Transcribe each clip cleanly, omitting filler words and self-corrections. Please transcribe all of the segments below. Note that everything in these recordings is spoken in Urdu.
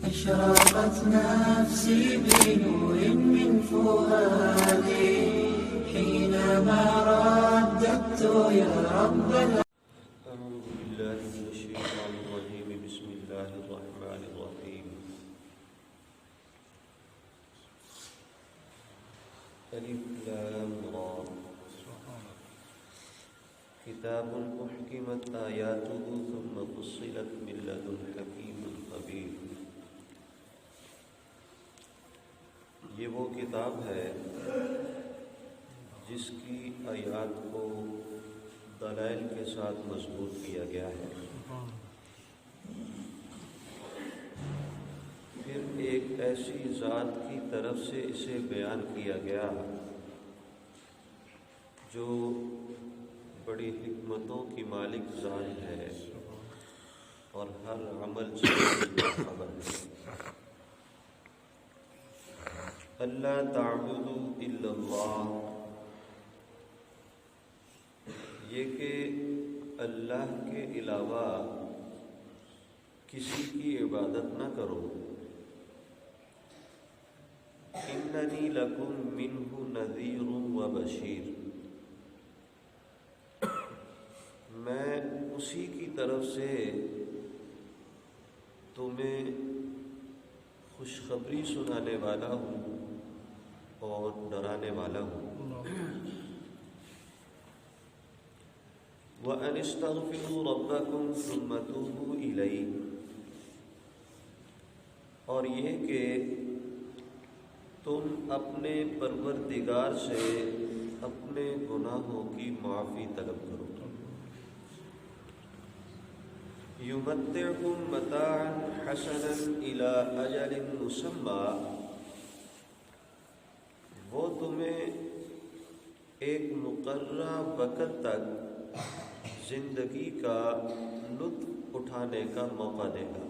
أشرقت نفسي بنور من فؤادي حينما رددت يا رب أعوذ بالله من الشيطان الرجيم بسم الله الرحمن الرحيم ألف لام را كتاب أحكمت آياته ثم فصلت من لدن حكيم خبير. یہ وہ کتاب ہے جس کی آیات کو دلائل کے ساتھ مضبوط کیا گیا ہے. پھر ایک ایسی ذات کی طرف سے اسے بیان کیا گیا جو بڑی حکمتوں کی مالک ذات ہے اور ہر عمل سے خبر ہے. اللہ تعبدوا الا اللہ، یہ کہ اللہ کے علاوہ کسی کی عبادت نہ کرو. اننی لکم منہ نذیر و بشیر، میں اسی کی طرف سے تمہیں خوشخبری سنانے والا ہوں اور ڈرانے والا ہوں. وَأَنِ اسْتَغْفِرُوا رَبَّكُمْ ثُمَّ تُوبُوا إِلَيْهِ، اور یہ کہ تم اپنے پروردگار سے اپنے گناہوں کی معافی طلب کرو. يُمَتِّعْكُمْ مَتَاعًا حَسَنًا إِلَىٰ أَجَلٍ مُّسَمًّى، وہ تمہیں ایک مقررہ وقت تک زندگی کا لطف اٹھانے کا موقع دے گا.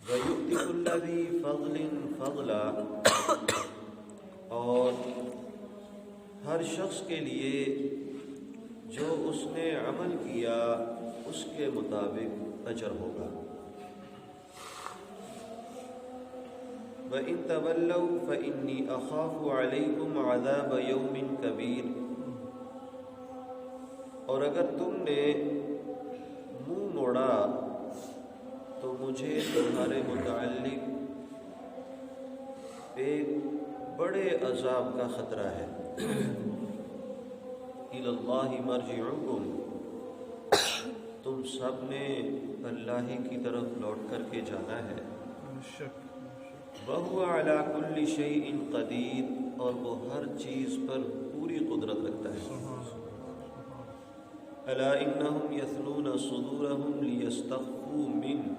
وَيُؤْتِ كُلَّ ذِي فَضْلٍ فَضْلًا، اور ہر شخص کے لیے جو اس نے عمل کیا اس کے مطابق اجر ہوگا. وَإِن تَوَلَّوْا فَإِنِّي أَخَافُ عَلَيْكُمْ عَذَابَ يَوْمٍ كَبِيرٍ، اور اگر تم نے منہ موڑا تو مجھے تمہارے متعلق ایک بڑے عذاب کا خطرہ ہے. إِلَى اللَّهِ مَرْجِعُكُمْ، تم سب نے اللہ ہی کی طرف لوٹ کر کے جانا ہے. وَهُوَ عَلَى كُلِّ شَيْءٍ قَدِيرٌ، اور وہ ہر چیز پر پوری قدرت رکھتا ہے. أَلَا إِنَّهُمْ يَثْنُونَ صُدُورَهُمْ لِيَسْتَخْفُوا مِنْهُ،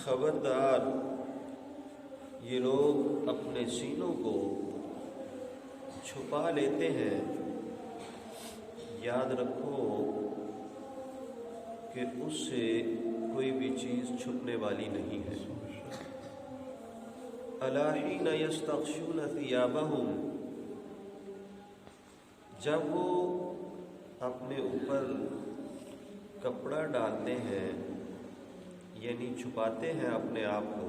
خبردار یہ لوگ اپنے سینوں کو چھپا لیتے ہیں. یاد رکھو کہ اس سے کوئی بھی چیز چھپنے والی نہیں ہے. أَلَا حِينَ يَسْتَغْشُونَ ثِيَابَهُمْ، جب وہ اپنے اوپر کپڑا ڈالتے ہیں یعنی چھپاتے ہیں اپنے آپ کو.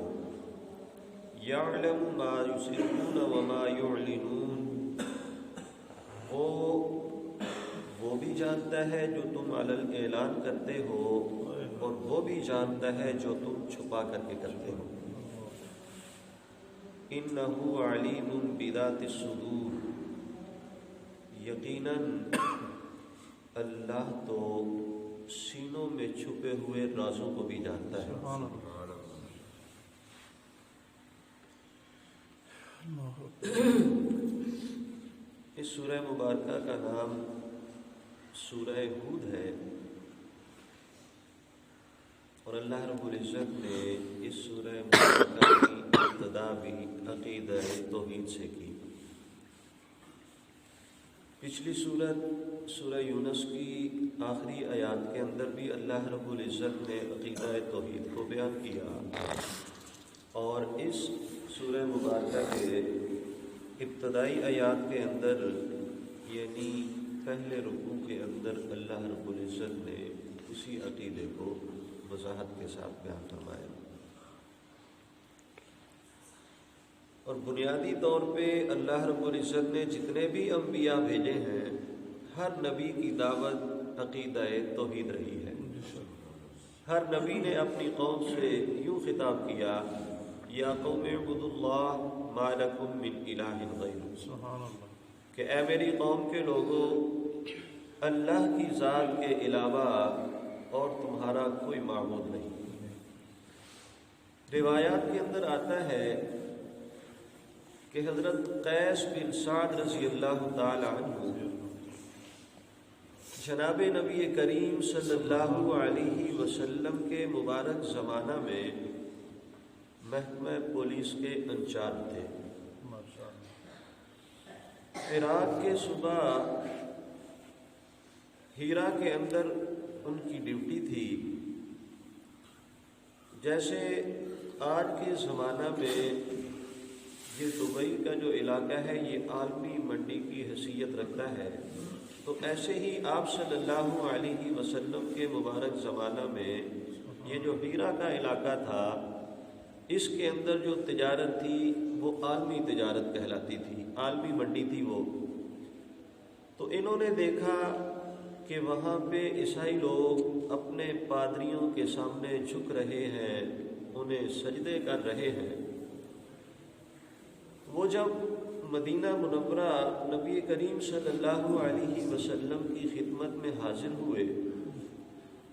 يَعْلَمُ مَا يُسِرُّونَ وَمَا يُعْلِنُونَ، وہ بھی جانتا ہے جو تم اعلان کرتے ہو اور وہ بھی جانتا ہے جو تم چھپا کر کے کرتے ہو. إِنَّهُ عَلِيمٌ بِذَاتِ الصُّدُورِ، یقیناً اللہ تو سینوں میں چھپے ہوئے رازوں کو بھی جانتا ہے. اس سورہ مبارکہ کا نام سورہ ہود ہے، اور اللہ رب العزت نے اس سورہ مبارکہ کی ابتدا بھی عقیدہ توحید سے کی. پچھلی سورہ یونس کی آخری آیات کے اندر بھی اللہ رب العزت نے عقیدہ توحید کو بیان کیا، اور اس سورہ مبارکہ کے ابتدائی آیات کے اندر یعنی پہلے رکوع کے اندر اللہ رب العزت نے اسی عقیدے کو وضاحت کے ساتھ بیان فرمایا۔ اور بنیادی طور پہ اللہ رب العزت نے جتنے بھی انبیاء بھیجے ہیں، ہر نبی کی دعوت عقیدہ توحید رہی ہے۔ ہر نبی نے اپنی قوم سے یوں خطاب کیا، یا قوم اعبدوا اللہ ما لکم من الہ غیرہ، کہ اے میری قوم کے لوگوں، اللہ کی ذات کے علاوہ اور تمہارا کوئی معبود نہیں۔ روایات کے اندر آتا ہے کہ حضرت قیس بن سعد رضی اللہ تعالی عنہ جناب نبی کریم صلی اللہ علیہ وسلم کے مبارک زمانہ میں محکمہ پولیس کے انچارج تھے۔ عراق کے صوبہ ہیرا کے اندر ان کی ڈیوٹی تھی۔ جیسے آج کے زمانہ میں یہ دبئی کا جو علاقہ ہے یہ عالمی منڈی کی حیثیت رکھتا ہے، تو ایسے ہی آپ صلی اللہ علیہ وسلم کے مبارک زمانہ میں یہ جو ہیرا کا علاقہ تھا، اس کے اندر جو تجارت تھی وہ عالمی تجارت کہلاتی تھی، عالمی منڈی تھی وہ۔ تو انہوں نے دیکھا کہ وہاں پہ عیسائی لوگ اپنے پادریوں کے سامنے جھک رہے ہیں، انہیں سجدے کر رہے ہیں۔ وہ جب مدینہ منورہ نبی کریم صلی اللہ علیہ وسلم کی خدمت میں حاضر ہوئے،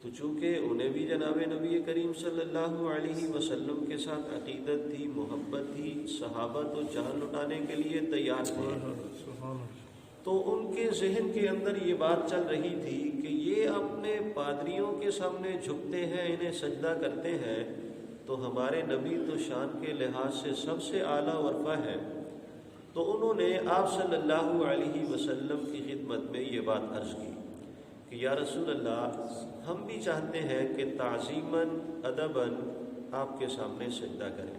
تو چونکہ انہیں بھی جناب نبی کریم صلی اللہ علیہ وسلم کے ساتھ عقیدت تھی، محبت تھی، صحابہ تو جان لٹانے کے لیے تیار تھے، تو ان کے ذہن کے اندر یہ بات چل رہی تھی کہ یہ اپنے پادریوں کے سامنے جھکتے ہیں، انہیں سجدہ کرتے ہیں، تو ہمارے نبی تو شان کے لحاظ سے سب سے اعلیٰ ورفع ہے۔ تو انہوں نے آپ صلی اللہ علیہ وسلم کی خدمت میں یہ بات عرض کی کہ یا رسول اللہ، ہم بھی چاہتے ہیں کہ تعظیماً ادباً آپ کے سامنے سجدہ کریں۔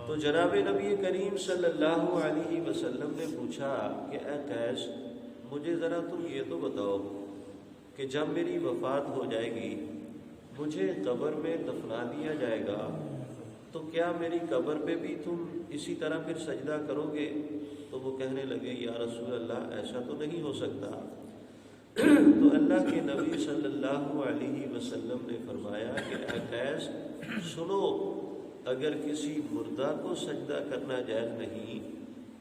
تو جناب نبی کریم صلی اللہ علیہ وسلم نے پوچھا کہ اے قیس، مجھے ذرا تم یہ تو بتاؤ کہ جب میری وفات ہو جائے گی، مجھے قبر میں دفنا دیا جائے گا، تو کیا میری قبر پہ بھی تم اسی طرح پھر سجدہ کرو گے؟ تو وہ کہنے لگے یا رسول اللہ، ایسا تو نہیں ہو سکتا۔ تو اللہ کے نبی صلی اللہ علیہ وسلم نے فرمایا کہ اے قیس سنو، اگر کسی مردہ کو سجدہ کرنا جائز نہیں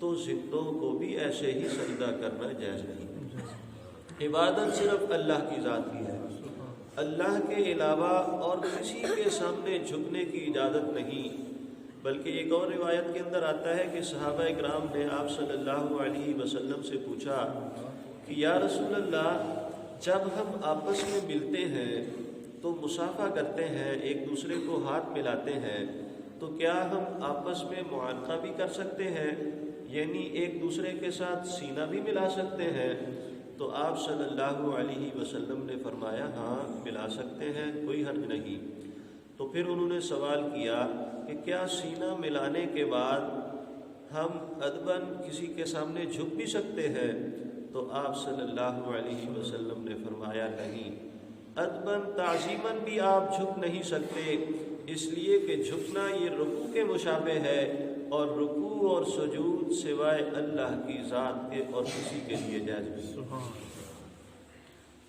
تو زندوں کو بھی ایسے ہی سجدہ کرنا جائز نہیں۔ عبادت صرف اللہ کی ذات کی ہے، اللہ کے علاوہ اور کسی کے سامنے جھکنے کی اجازت نہیں۔ بلکہ ایک اور روایت کے اندر آتا ہے کہ صحابہ اکرام نے آپ صلی اللہ علیہ وسلم سے پوچھا کہ یا رسول اللہ، جب ہم آپس میں ملتے ہیں تو مصافحہ کرتے ہیں، ایک دوسرے کو ہاتھ ملاتے ہیں، تو کیا ہم آپس میں معانقہ بھی کر سکتے ہیں، یعنی ایک دوسرے کے ساتھ سینہ بھی ملا سکتے ہیں؟ تو آپ صلی اللہ علیہ وسلم نے فرمایا ہاں ملا سکتے ہیں، کوئی حرج نہیں۔ تو پھر انہوں نے سوال کیا کہ کیا سینہ ملانے کے بعد ہم ادباً کسی کے سامنے جھک بھی سکتے ہیں؟ تو آپ صلی اللہ علیہ وسلم نے فرمایا نہیں، ادباً تعظیماً بھی آپ جھک نہیں سکتے، اس لیے کہ جھکنا یہ رکوع کے مشابہ ہے، اور رکوع اور سجود سوائے اللہ کی ذات کے اور کسی کے لیے جائز نہیں۔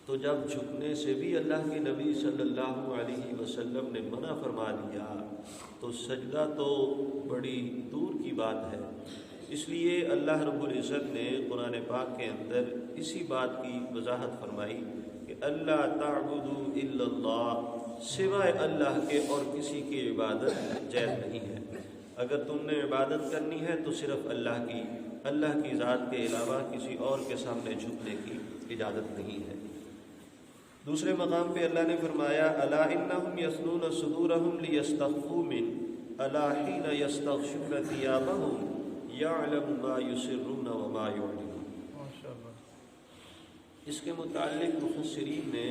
تو جب جھکنے سے بھی اللہ کے نبی صلی اللہ علیہ وسلم نے منع فرما دیا تو سجدہ تو بڑی دور کی بات ہے۔ اس لیے اللہ رب العزت نے قرآن پاک کے اندر اسی بات کی وضاحت فرمائی کہ اللہ تعبدوا الا اللہ، سوائے اللہ کے اور کسی کی عبادت جائز نہیں ہے۔ اگر تم نے عبادت کرنی ہے تو صرف اللہ کی ذات کے علاوہ کسی اور کے سامنے جھکنے کی اجازت نہیں ہے۔ دوسرے مقام پہ اللہ نے فرمایا الا انہم یثنون صدورہم لیستخفوا من الا حین یستغشون ثیابہم یعلم ما یسرون وما یعلنون۔ اس کے متعلق مفسرین نے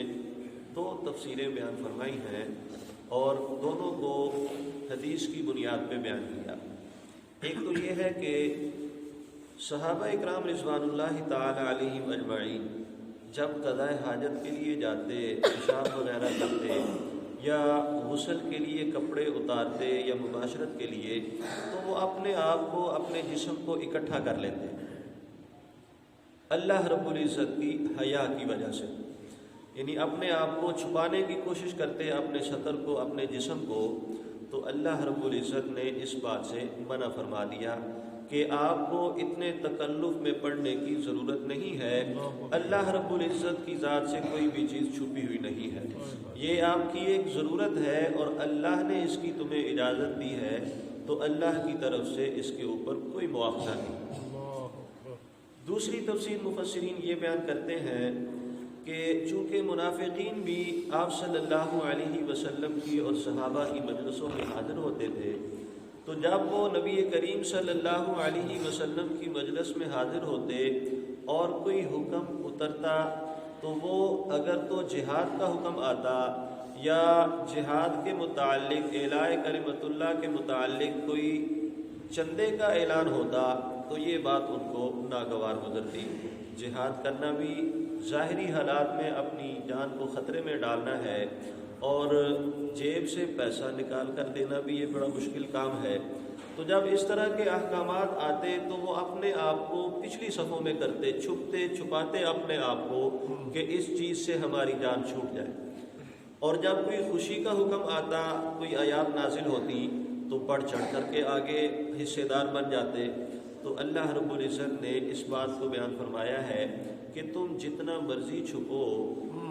دو تفسیریں بیان فرمائی ہیں اور دونوں کو حدیث کی بنیاد پہ بیان کیا۔ ایک تو یہ ہے کہ صحابہ اکرام رضوان اللہ تعالی علیہم اجمعین جب قضاء حاجت کے لیے جاتے، پیشاب وغیرہ کرتے یا غسل کے لیے کپڑے اتارتے یا مباشرت کے لیے، تو وہ اپنے آپ کو، اپنے جسم کو اکٹھا کر لیتے اللہ رب العزت کی حیا کی وجہ سے، یعنی اپنے آپ کو چھپانے کی کوشش کرتے اپنے سطر کو، اپنے جسم کو۔ تو اللہ رب العزت نے اس بات سے منع فرما دیا کہ آپ کو اتنے تکلف میں پڑنے کی ضرورت نہیں ہے، اللہ رب العزت کی ذات سے کوئی بھی چیز چھپی ہوئی نہیں ہے، یہ آپ کی ایک ضرورت ہے اور اللہ نے اس کی تمہیں اجازت دی ہے، تو اللہ کی طرف سے اس کے اوپر کوئی مواخذہ نہیں۔ دوسری تفسیر مفسرین یہ بیان کرتے ہیں کہ چونکہ منافقین بھی آپ صلی اللہ علیہ وسلم کی اور صحابہ کی مجلسوں میں حاضر ہوتے تھے، تو جب وہ نبی کریم صلی اللہ علیہ وسلم کی مجلس میں حاضر ہوتے اور کوئی حکم اترتا، تو وہ اگر تو جہاد کا حکم آتا یا جہاد کے متعلق اعلاء کلمت اللہ کے متعلق کوئی چندے کا اعلان ہوتا، تو یہ بات ان کو ناگوار گزرتی۔ جہاد کرنا بھی ظاہری حالات میں اپنی جان کو خطرے میں ڈالنا ہے، اور جیب سے پیسہ نکال کر دینا بھی یہ بڑا مشکل کام ہے۔ تو جب اس طرح کے احکامات آتے تو وہ اپنے آپ کو پچھلی صفوں میں کرتے، چھپتے چھپاتے اپنے آپ کو کہ اس چیز سے ہماری جان چھوٹ جائے، اور جب کوئی خوشی کا حکم آتا، کوئی آیات نازل ہوتی، تو بڑھ چڑھ کر کے آگے حصے دار بن جاتے۔ تو اللہ رب العزت نے اس بات کو بیان فرمایا ہے کہ تم جتنا مرضی چھپو،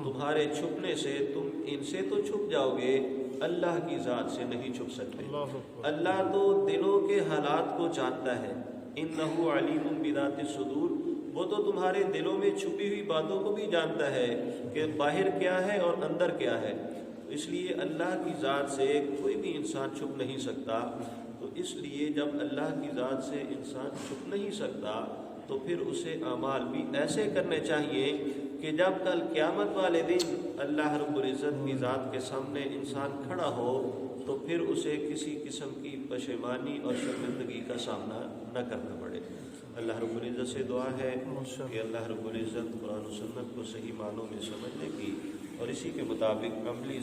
تمہارے چھپنے سے تم ان سے تو چھپ جاؤ گے، اللہ کی ذات سے نہیں چھپ سکتے۔ اللہ تو دلوں کے حالات کو جانتا ہے، انہ علیم بذات الصدور، وہ تو تمہارے دلوں میں چھپی ہوئی باتوں کو بھی جانتا ہے کہ باہر کیا ہے اور اندر کیا ہے۔ اس لیے اللہ کی ذات سے کوئی بھی انسان چھپ نہیں سکتا۔ تو اس لیے جب اللہ کی ذات سے انسان چھپ نہیں سکتا، تو پھر اسے اعمال بھی ایسے کرنے چاہیے کہ جب کل قیامت والے دن اللہ رب العزت کی ذات کے سامنے انسان کھڑا ہو، تو پھر اسے کسی قسم کی پشیمانی اور شرمندگی کا سامنا نہ کرنا پڑے۔ اللہ رب العزت سے دعا ہے کہ اللہ رب العزت قرآن و سنت کو صحیح معنوں میں سمجھنے کی اور اسی کے مطابق عملی